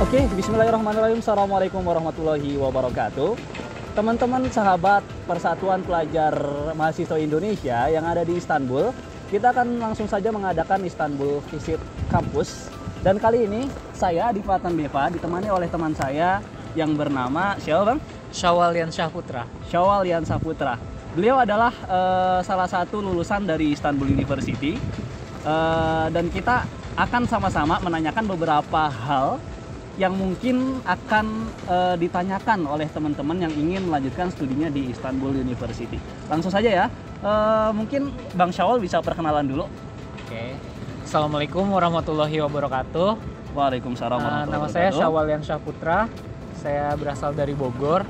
Oke, bismillahirrahmanirrahim. Assalamualaikum warahmatullahi wabarakatuh. Teman-teman sahabat Persatuan Pelajar Mahasiswa Indonesia yang ada di Istanbul, kita akan langsung saja mengadakan Istanbul Visit Campus. Dan kali ini saya di Fatan Beva ditemani oleh teman saya yang bernama siapa, Bang? Syawal Liansyah Putra. Syawal Liansyah Putra. Beliau adalah salah satu lulusan dari Istanbul University. Dan kita akan sama-sama menanyakan beberapa hal yang mungkin akan ditanyakan oleh teman-teman yang ingin melanjutkan studinya di Istanbul University. Langsung saja ya, mungkin Bang Syawal bisa perkenalan dulu. Oke. Assalamualaikum warahmatullahi wabarakatuh. Waalaikumsalam warahmatullahi Nama wabarakatuh. saya Syawal Liansyah Putra. Saya berasal dari Bogor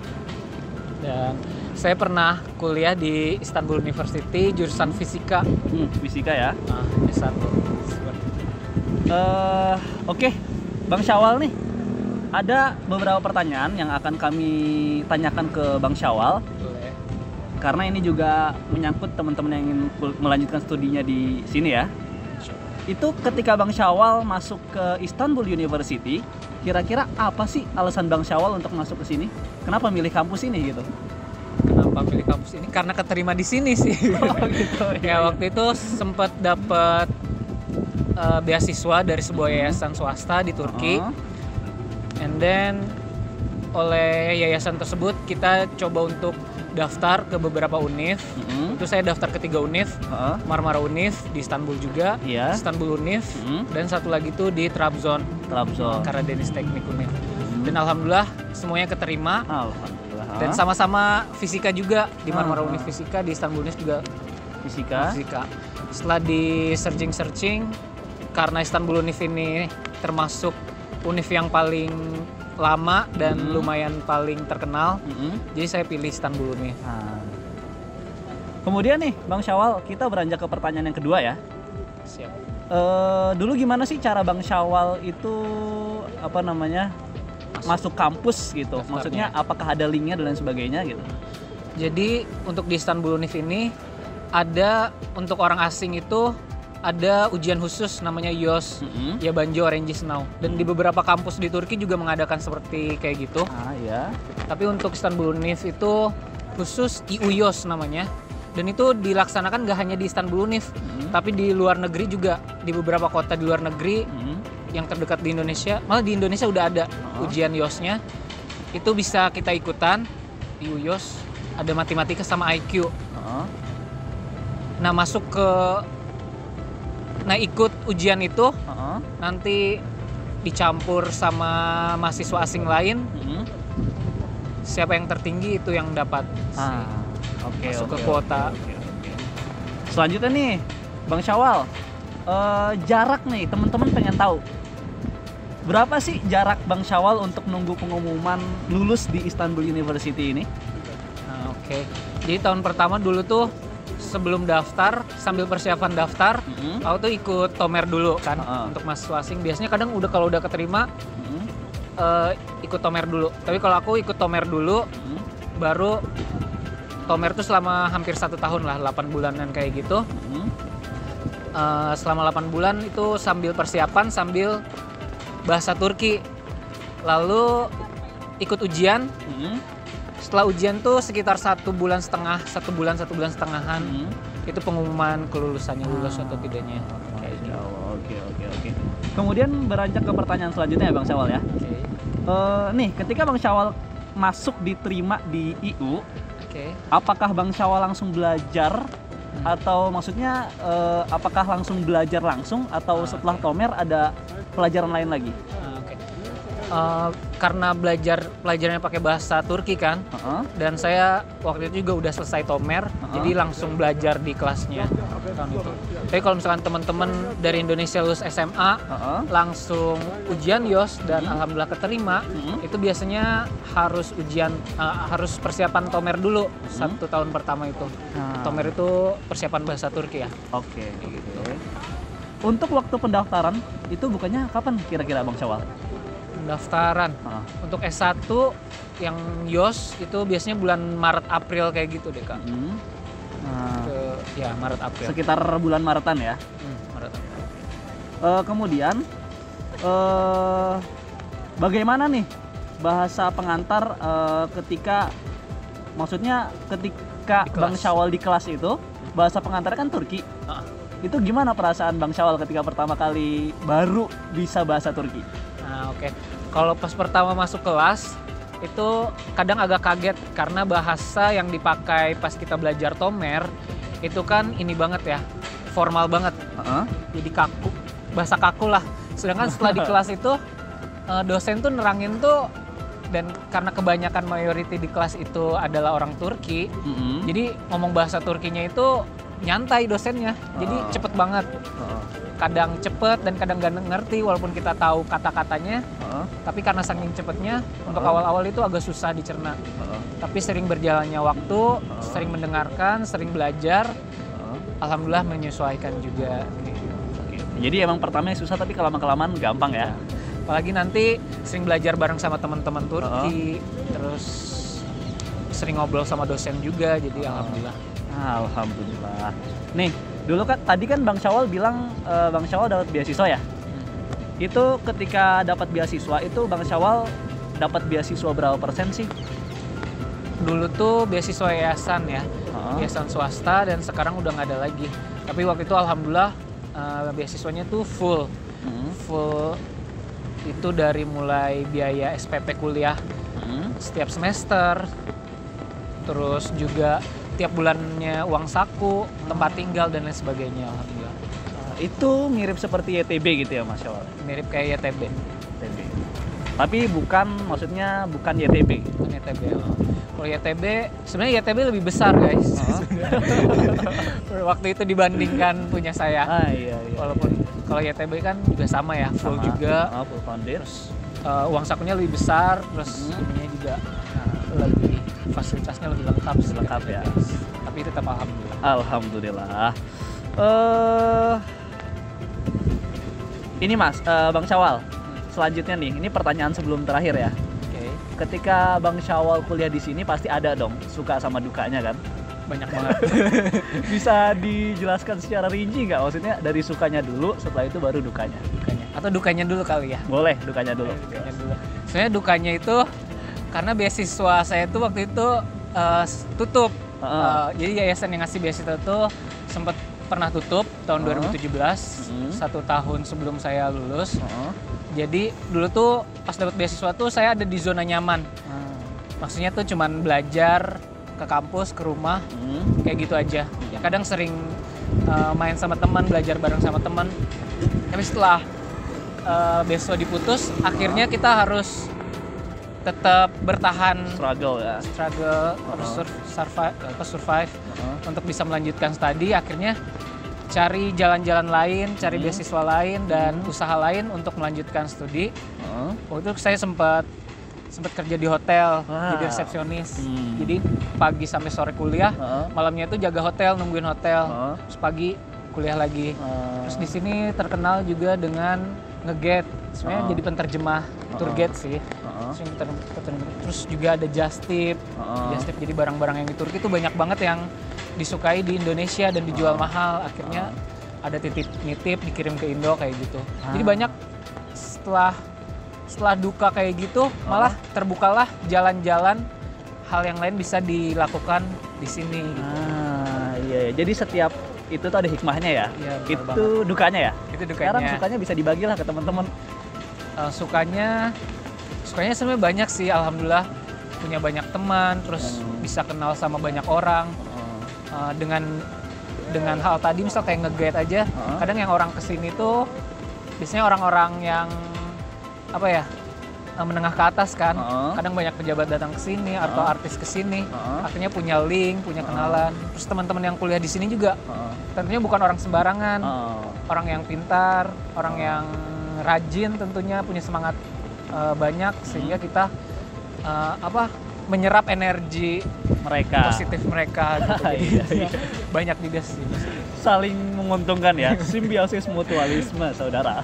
dan saya pernah kuliah di Istanbul University jurusan fisika. Fisika ya. S1. Oke, Bang Syawal nih. Ada beberapa pertanyaan yang akan kami tanyakan ke Bang Syawal. Boleh. Karena ini juga menyangkut teman-teman yang ingin melanjutkan studinya di sini ya. Itu ketika Bang Syawal masuk ke Istanbul University, kira-kira apa sih alasan Bang Syawal untuk masuk ke sini? Kenapa milih kampus ini gitu? Kenapa pilih kampus ini? Karena keterima di sini sih. Oh gitu. Ya waktu itu sempat dapat beasiswa dari sebuah yayasan swasta di Turki. And then oleh yayasan tersebut kita coba untuk daftar ke beberapa univ. Itu saya daftar ke 3 univ. Marmara Univ di Istanbul juga, Istanbul Univ, dan satu lagi tuh di Trabzon. Karadeniz Teknik Univ. Dan alhamdulillah semuanya keterima. Alhamdulillah. Dan sama-sama fisika juga di Marmara Univ fisika, di Istanbul Univ juga fisika. Setelah di searching karena Istanbul Univ ini termasuk univ yang paling lama dan lumayan paling terkenal, jadi saya pilih Istanbul Univ. Kemudian nih Bang Syawal, kita beranjak ke pertanyaan yang kedua ya. Siap. Dulu gimana sih cara Bang Syawal itu masuk kampus gitu? Daftarnya. Maksudnya apakah ada linknya dan lain sebagainya gitu? Jadi untuk di Istanbul Univ ini ada untuk orang asing itu ada ujian khusus namanya YOS, Yabancı Öğrenci Sınav. Dan di beberapa kampus di Turki juga mengadakan seperti kayak gitu. Ya. Tapi untuk Istanbul Univ itu khusus IUYOS namanya. Dan itu dilaksanakan gak hanya di Istanbul Univ, tapi di luar negeri juga, di beberapa kota di luar negeri yang terdekat di Indonesia. Malah di Indonesia udah ada ujian YOS-nya. Itu bisa kita ikutan di IUYOS, ada matematika sama IQ. Nah ikut ujian itu nanti dicampur sama mahasiswa asing lain. Siapa yang tertinggi itu yang dapat masuk ke kuota. Selanjutnya nih Bang Syawal, jarak nih teman-teman pengen tahu berapa sih jarak Bang Syawal untuk nunggu pengumuman lulus di Istanbul University ini? Jadi tahun pertama dulu tuh sebelum daftar, sambil persiapan daftar, aku tuh ikut tomer dulu kan untuk mahasiswa asing. Biasanya kadang kalau udah keterima ikut tomer dulu. Tapi kalau aku ikut tomer dulu, baru tomer tuh selama hampir 1 tahun lah, 8 bulanan kayak gitu. Selama 8 bulan itu sambil persiapan, sambil bahasa Turki. Lalu ikut ujian. Setelah ujian tuh sekitar 1 bulan setengahan itu pengumuman kelulusannya, lulus atau tidaknya. Oke. Kemudian beranjak ke pertanyaan selanjutnya ya Bang Syawal ya. Nih ketika Bang Syawal masuk diterima di IU, apakah Bang Syawal langsung belajar atau maksudnya apakah langsung belajar langsung atau setelah tomer ada pelajaran lain lagi? Karena pelajarannya pakai bahasa Turki kan, dan saya waktu itu juga udah selesai tomer, jadi langsung belajar di kelasnya tahun itu. Tapi kalau misalkan teman-teman dari Indonesia lulus SMA langsung ujian YOS dan alhamdulillah keterima, itu biasanya harus harus persiapan tomer dulu 1 tahun pertama itu. Tomer itu persiapan bahasa Turki ya. Gitu. Untuk waktu pendaftaran itu bukannya kapan kira-kira Bang Syawal? Pendaftaran untuk S1 yang YOS itu biasanya bulan Maret April kayak gitu deh Kak. Maret April. Sekitar bulan Maretan ya. Maret April. Kemudian bagaimana nih bahasa pengantar ketika Bang Syawal di kelas itu, bahasa pengantar kan Turki. Itu gimana perasaan Bang Syawal ketika pertama kali baru bisa bahasa Turki? Nah, oke. Kalau pas pertama masuk kelas itu kadang agak kaget karena bahasa yang dipakai pas kita belajar Tomer itu kan ini banget ya, formal banget. Jadi kaku, bahasa kaku lah. Sedangkan setelah di kelas itu dosen tuh nerangin tuh, dan karena kebanyakan mayoriti di kelas itu adalah orang Turki, jadi ngomong bahasa Turkinya itu nyantai dosennya, jadi cepet banget. Kadang cepet dan kadang gak ngerti walaupun kita tahu kata-katanya, tapi karena saking cepetnya untuk awal-awal itu agak susah dicerna. Tapi sering berjalannya waktu, sering mendengarkan, sering belajar, alhamdulillah menyesuaikan juga. Jadi emang pertamanya susah tapi kelamaan gampang ya. Apalagi nanti sering belajar bareng sama teman-teman Turki, terus sering ngobrol sama dosen juga, jadi alhamdulillah. Alhamdulillah. Nih, dulu kan tadi kan Bang Syawal bilang Bang Syawal dapat beasiswa ya. Itu ketika dapat beasiswa itu Bang Syawal dapat beasiswa berapa persen sih? Dulu tuh beasiswa yayasan ya, yayasan swasta, dan sekarang udah nggak ada lagi. Tapi waktu itu alhamdulillah beasiswanya tuh full itu dari mulai biaya SPP kuliah setiap semester, terus juga tiap bulannya uang saku, tempat tinggal dan lain sebagainya, alhamdulillah. Itu mirip seperti YTB gitu ya Mas Syawal? Mirip kayak YTB. Tapi maksudnya bukan YTB. Bukan YTB. Kalau YTB, sebenarnya YTB lebih besar guys. Waktu itu dibandingkan punya saya. Iya. Walaupun kalau YTB kan juga sama ya, full juga. Full founded. Terus uang sakunya lebih besar, terus ininya juga lebih, fasilitasnya lebih lengkap ya. Tapi tetap alhamdulillah. Alhamdulillah. Ini Mas, Bang Syawal. Selanjutnya nih, ini pertanyaan sebelum terakhir ya. Ketika Bang Syawal kuliah di sini pasti ada dong suka sama dukanya kan? Banyak banget. Bisa dijelaskan secara rinci nggak? Maksudnya dari sukanya dulu, setelah itu baru dukanya. Atau dukanya dulu kali ya? Boleh, dukanya dulu. Sebenarnya dukanya itu karena beasiswa saya itu waktu itu tutup. Jadi yayasan yang ngasih beasiswa itu sempat pernah tutup tahun 2017, 1 tahun sebelum saya lulus. Jadi dulu tuh pas dapat beasiswa tuh saya ada di zona nyaman. Maksudnya tuh cuman belajar ke kampus, ke rumah, kayak gitu aja. Ya kadang sering main sama teman, belajar bareng sama teman. Tapi setelah beasiswa diputus, akhirnya kita harus tetap bertahan, struggle survive untuk bisa melanjutkan studi. Akhirnya cari jalan-jalan lain, cari beasiswa lain dan usaha lain untuk melanjutkan studi. Waktu itu saya sempat kerja di hotel, jadi resepsionis. Jadi pagi sampai sore kuliah, malamnya itu jaga hotel, nungguin hotel. Terus pagi kuliah lagi. Terus di sini terkenal juga dengan nge-guide, sebenarnya jadi penterjemah tour guide sih. Terus juga ada Just Tip. Jadi barang-barang yang di Turki itu banyak banget yang disukai di Indonesia dan dijual mahal. Akhirnya ada titip-nitip dikirim ke Indo kayak gitu. Jadi banyak setelah duka kayak gitu, malah terbukalah jalan-jalan hal yang lain bisa dilakukan di sini. Iya. Jadi setiap itu tuh ada hikmahnya ya. Itu banget. Dukanya ya. Itu dukanya. Sekarang sukanya bisa dibagi lah ke teman-teman. Sukanya sebenarnya banyak sih, alhamdulillah punya banyak teman, terus bisa kenal sama banyak orang. Dengan hal tadi misal kayak nge-guide aja, kadang yang orang kesini tuh biasanya orang-orang yang menengah ke atas kan. Kadang banyak pejabat datang ke sini atau artis ke sini. Akhirnya punya link, punya kenalan. Terus teman-teman yang kuliah di sini juga tentunya bukan orang sembarangan. Orang yang pintar, orang yang rajin, tentunya punya semangat banyak, sehingga kita menyerap energi mereka, positif mereka gitu. Jadi banyak juga sih. Saling menguntungkan ya, simbiosis mutualisme saudara.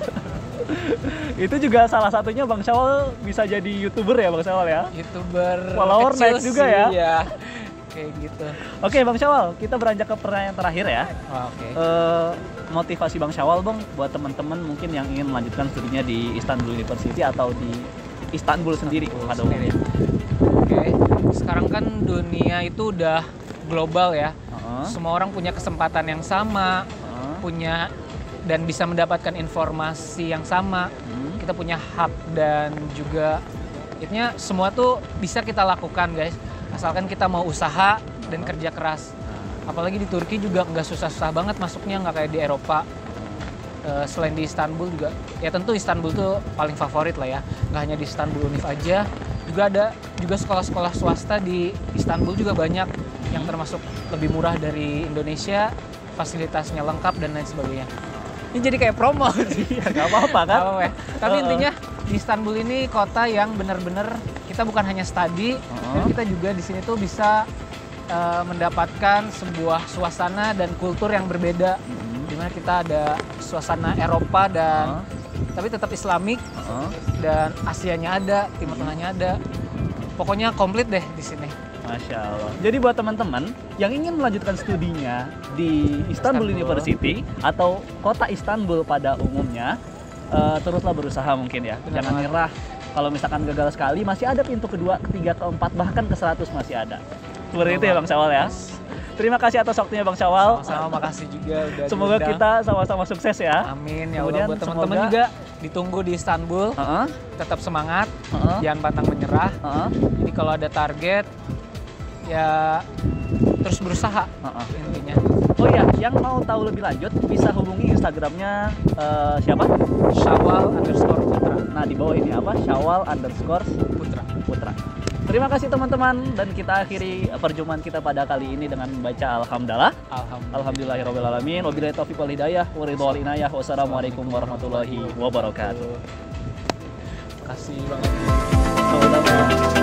Itu juga salah satunya Bang Syawal bisa jadi YouTuber ya Bang Syawal ya? YouTuber follower naik juga ya? Iya, kayak gitu. Oke Bang Syawal, kita beranjak ke pertanyaan terakhir ya. Motivasi Bang Syawal Bang buat teman-teman mungkin yang ingin melanjutkan studinya di Istanbul University atau di Istanbul sendiri pada sendiri. umumnya. Oke, sekarang kan dunia itu udah global ya. Semua orang punya kesempatan yang sama, punya dan bisa mendapatkan informasi yang sama. Kita punya hak dan juga intinya semua tuh bisa kita lakukan guys, asalkan kita mau usaha dan kerja keras. Apalagi di Turki juga nggak susah-susah banget masuknya, nggak kayak di Eropa. Selain di Istanbul juga, ya tentu Istanbul tuh paling favorit lah ya. Nggak hanya di Istanbul Univ aja, juga ada juga sekolah-sekolah swasta di Istanbul juga banyak yang termasuk lebih murah dari Indonesia, fasilitasnya lengkap dan lain sebagainya. Ini jadi kayak promo sih. Nggak apa-apa kan? Gak apa-apa ya. Tapi intinya di Istanbul ini kota yang benar-benar kita bukan hanya study, dan kita juga di sini tuh bisa mendapatkan sebuah suasana dan kultur yang berbeda. Dimana kita ada suasana Eropa dan tapi tetap Islamik, dan Asianya ada, Timur Tengahnya ada. Pokoknya komplit deh di sini. Masya Allah. Jadi buat teman-teman yang ingin melanjutkan studinya di Istanbul University atau kota Istanbul pada umumnya, teruslah berusaha mungkin ya. Benar Jangan nyerah. Kalau misalkan gagal sekali, masih ada pintu kedua, ketiga, keempat, bahkan ke 100 masih ada. Seperti itu ya Bang Syawal ya. Terima kasih atas waktunya Bang Syawal. Sama-sama, makasih juga udah Semoga diundang. kita sama-sama sukses ya. Amin ya Kemudian Allah. Buat teman-teman semoga- juga ditunggu di Istanbul. Tetap semangat, jangan pantang menyerah. Jadi kalau ada target ya terus berusaha intinya. Oh iya, yang mau tahu lebih lanjut bisa hubungi Instagramnya siapa? Syawal_Putra. Nah di bawah ini apa? Syawal_Putra. Terima kasih teman-teman, dan kita akhiri perjumpaan kita pada kali ini dengan membaca Alhamdulillah. Alhamdulillahirrahmanirrahim. Wabillahi taufiq wal hidayah wa ridwal inayah. Wassalamualaikum warahmatullahi wabarakatuh. Makasih banget. Sama-sama.